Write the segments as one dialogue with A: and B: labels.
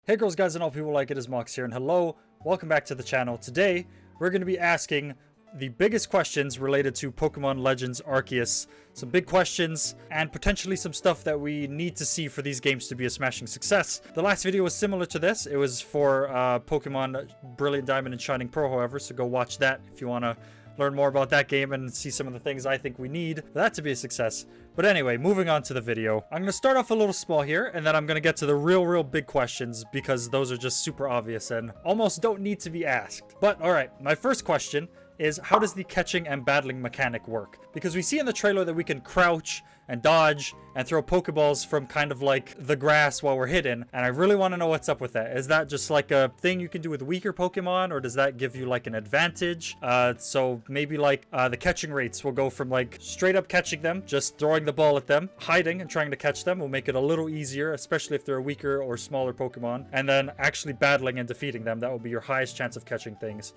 A: Hey girls, guys, and all people like it, is Maux here, and hello, welcome back to the channel. Today, we're going to be asking the biggest questions related to Pokemon Legends Arceus. Some big questions, and potentially some stuff that we need to see for these games to be a smashing success. The last video was similar to this. It was for Pokemon Brilliant Diamond and Shining Pearl, however, so go watch that if you want to learn more about that game and see some of the things I think we need for that to be a success. But anyway, moving on to the video. I'm going to start off a little small here, and then I'm going to get to the real big questions, because those are just super obvious and almost don't need to be asked. But alright, my first question is, how does the catching and battling mechanic work? Because we see in the trailer that we can crouch and dodge and throw Pokeballs from kind of like the grass while we're hidden, and I really want to know what's up with that. Is that just like a thing you can do with weaker Pokemon, or does that give you like an advantage? So maybe like the catching rates will go from like straight up catching them, just throwing the ball at them, hiding and trying to catch them will make it a little easier, especially if they're a weaker or smaller Pokemon, and then actually battling and defeating them, that will be your highest chance of catching things.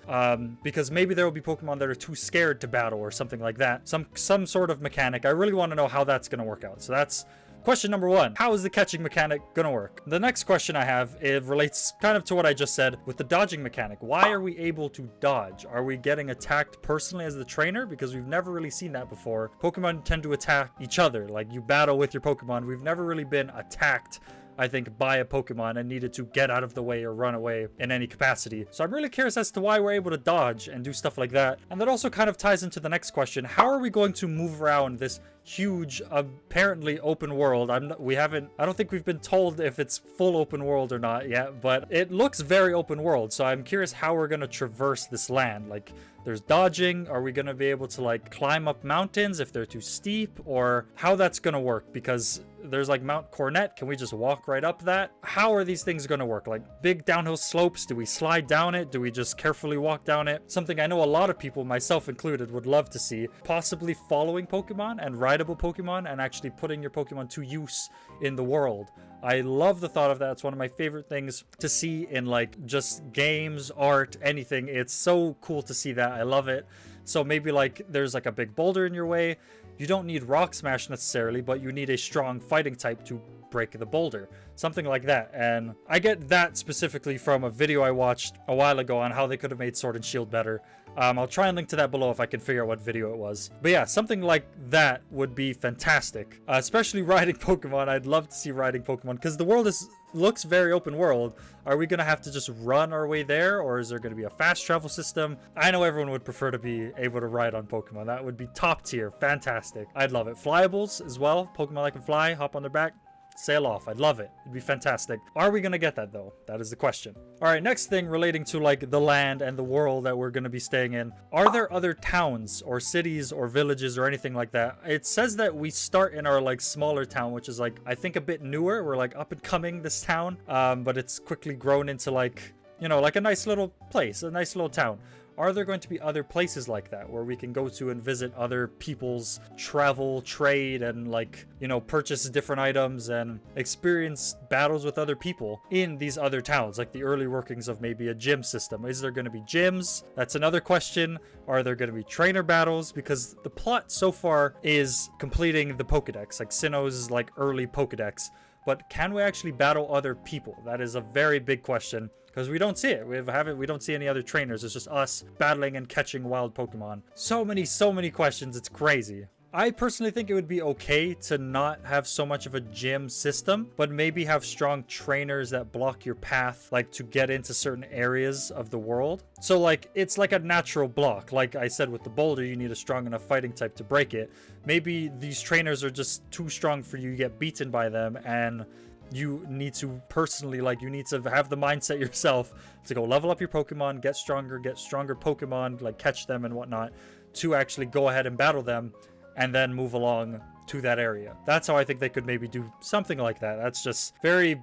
A: Because maybe there will be Pokemon that are too scared to battle or something like that. Some sort of mechanic. I really want to know how that's going to work out. So that's question number one. How is the catching mechanic gonna work? The next question I have, it relates kind of to what I just said with the dodging mechanic. Why are we able to dodge? Are we getting attacked personally as the trainer? Because we've never really seen that before. Pokemon tend to attack each other. Like, you battle with your Pokemon. We've never really been attacked, I think, by a Pokemon and needed to get out of the way or run away in any capacity. So I'm really curious as to why we're able to dodge and do stuff like that. And that also kind of ties into the next question. How are we going to move around this huge, apparently open world? I don't think we've been told if it's full open world or not yet, but it looks very open world. So I'm curious how we're going to traverse this land. Like, there's dodging. Are we going to be able to like climb up mountains if they're too steep, or how that's going to work? Because there's like Mount Cornet. Can we just walk right up that? How are these things going to work? Like big downhill slopes, do we slide down it? Do we just carefully walk down it? Something I know a lot of people, myself included, would love to see. Possibly following Pokemon and rideable Pokemon and actually putting your Pokemon to use in the world. I love the thought of that. It's one of my favorite things to see in like just games, art, anything. It's so cool to see that. I love it. So maybe like there's like a big boulder in your way. You don't need Rock Smash necessarily, but you need a strong fighting type to break the boulder. Something like that. And I get that specifically from a video I watched a while ago on how they could have made Sword and Shield better. I'll try and link to that below if I can figure out what video it was. But yeah, something like that would be fantastic. Especially riding Pokemon. I'd love to see riding Pokemon, because the world looks very open world. Are we going to have to just run our way there, or is there going to be a fast travel system? I know everyone would prefer to be able to ride on Pokemon. That would be top tier. Fantastic. I'd love it. Flyables as well. Pokemon that can fly, hop on their back, sail off. I'd love it. It'd be fantastic. Are we going to get that though? That is the question. All right, next thing relating to like the land and the world that we're going to be staying in. Are there other towns or cities or villages or anything like that? It says that we start in our like smaller town, which is like, I think a bit newer. We're like up and coming this town. But it's quickly grown into like, you know, like a nice little place, a nice little town. Are there going to be other places like that where we can go to and visit other people's travel, trade, and like, you know, purchase different items and experience battles with other people in these other towns, like the early workings of maybe a gym system? Is there going to be gyms? That's another question. Are there going to be trainer battles? Because the plot so far is completing the Pokedex, like Sinnoh's like early Pokedex. But can we actually battle other people? That is a very big question, because we don't see it. We don't see any other trainers. It's just us battling and catching wild Pokemon. So many questions. It's crazy. I personally think it would be okay to not have so much of a gym system, but maybe have strong trainers that block your path, like to get into certain areas of the world. So like, it's like a natural block. Like I said with the boulder, you need a strong enough fighting type to break it. Maybe these trainers are just too strong for you. You get beaten by them, and you need to personally, like, you need to have the mindset yourself to go level up your Pokemon, get stronger Pokemon, like catch them and whatnot, to actually go ahead and battle them and then move along to that area. That's how I think they could maybe do something like that. That's just very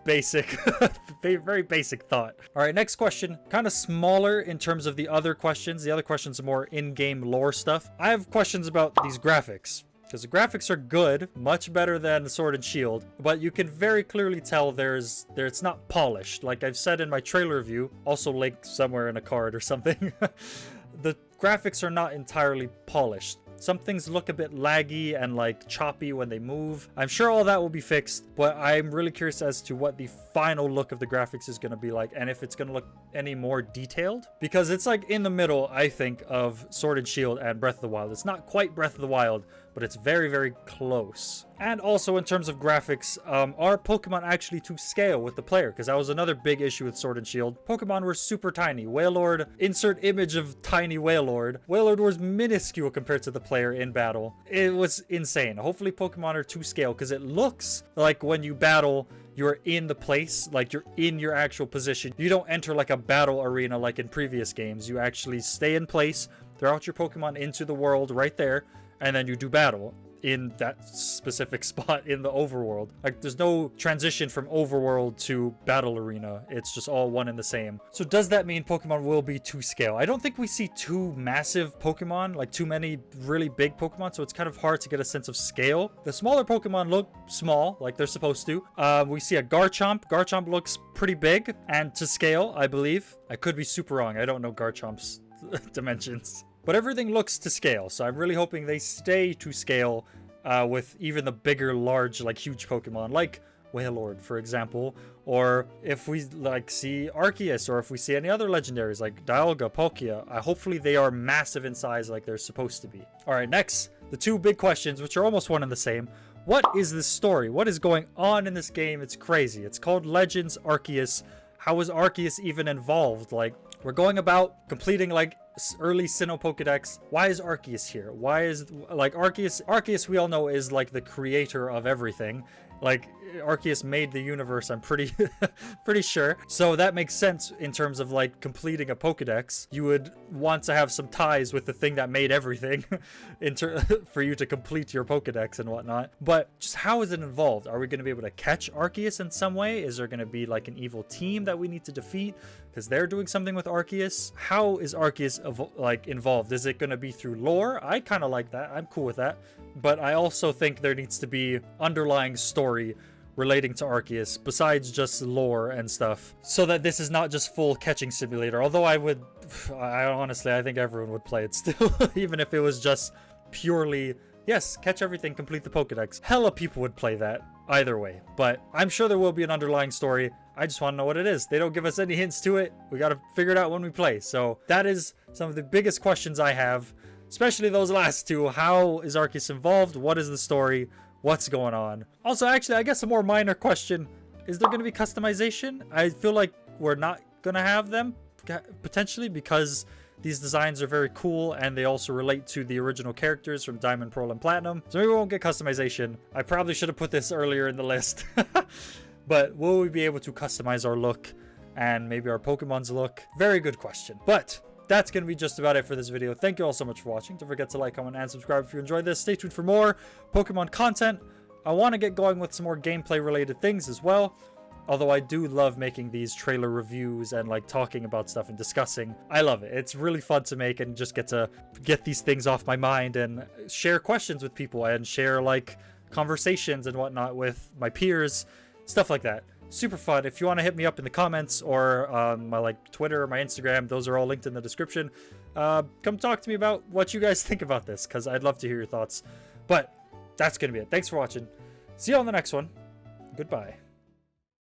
A: basic, very basic thought. All right, next question, kind of smaller in terms of the other questions. The other questions are more in-game lore stuff. I have questions about these graphics, because the graphics are good, much better than Sword and Shield, but you can very clearly tell it's not polished. Like I've said in my trailer review, also linked somewhere in a card or something, the graphics are not entirely polished. Some things look a bit laggy and like choppy when they move. I'm sure all that will be fixed, but I'm really curious as to what the final look of the graphics is going to be like, and if it's going to look any more detailed, because it's like in the middle, I think, of Sword and Shield and Breath of the Wild. It's not quite Breath of the Wild, but it's very, very close. And also in terms of graphics, are Pokemon actually to scale with the player? Because that was another big issue with Sword and Shield. Pokemon were super tiny. Wailord, insert image of tiny Wailord. Wailord was minuscule compared to the player in battle. It was insane. Hopefully Pokemon are to scale, because it looks like when you battle, you're in the place, like you're in your actual position. You don't enter like a battle arena like in previous games. You actually stay in place, throw out your Pokemon into the world right there, and then you do battle in that specific spot in the overworld. Like there's no transition from overworld to battle arena. It's just all one and the same. So does that mean Pokemon will be to scale? I don't think we see too massive Pokemon, like too many really big Pokemon, so it's kind of hard to get a sense of scale. The smaller Pokemon look small, like they're supposed to. We see a Garchomp. Garchomp looks pretty big and to scale, I believe. I could be super wrong. I don't know Garchomp's dimensions. But everything looks to scale, so I'm really hoping they stay to scale with even the bigger, large, like huge Pokemon, like Wailord, for example. Or if we like see Arceus, or if we see any other legendaries like Dialga, Palkia, hopefully they are massive in size like they're supposed to be. All right, next, the two big questions, which are almost one and the same. What is this story? What is going on in this game? It's crazy. It's called Legends Arceus. How is Arceus even involved? Like, we're going about completing like early Sinnoh Pokedex. Why is Arceus here? Why is like Arceus we all know is like the creator of everything. Like Arceus made the universe, I'm pretty pretty sure. So that makes sense in terms of like completing a Pokedex. You would want to have some ties with the thing that made everything for you to complete your Pokedex and whatnot. But just how is it involved? Are we going to be able to catch Arceus in some way? Is there going to be like an evil team that we need to defeat because they're doing something with Arceus? How is Arceus like involved? Is it going to be through lore? I kind of like that. I'm cool with that. But I also think there needs to be underlying story relating to Arceus besides just lore and stuff, so that this is not just full catching simulator. Although I honestly, I think everyone would play it still, even if it was just purely, yes, catch everything, complete the Pokedex. Hella people would play that either way, but I'm sure there will be an underlying story. I just want to know what it is. They don't give us any hints to it. We got to figure it out when we play. So that is some of the biggest questions I have, especially those last two. How is Arceus involved? What is the story? What's going on? Also, actually, I guess a more minor question. Is there going to be customization? I feel like we're not going to have them, potentially, because these designs are very cool and they also relate to the original characters from Diamond, Pearl, and Platinum. So maybe we won't get customization. I probably should have put this earlier in the list. But will we be able to customize our look and maybe our Pokemon's look? Very good question. But that's going to be just about it for this video. Thank you all so much for watching. Don't forget to like, comment, and subscribe if you enjoyed this. Stay tuned for more Pokemon content. I want to get going with some more gameplay related things as well. Although I do love making these trailer reviews and like talking about stuff and discussing. I love it. It's really fun to make and just get these things off my mind and share questions with people and share like conversations and whatnot with my peers, stuff like that. Super fun. If you want to hit me up in the comments or my like Twitter or my Instagram, those are all linked in the description. Come talk to me about what you guys think about this, because I'd love to hear your thoughts. But that's gonna be it. Thanks for watching. See you on the next one. Goodbye.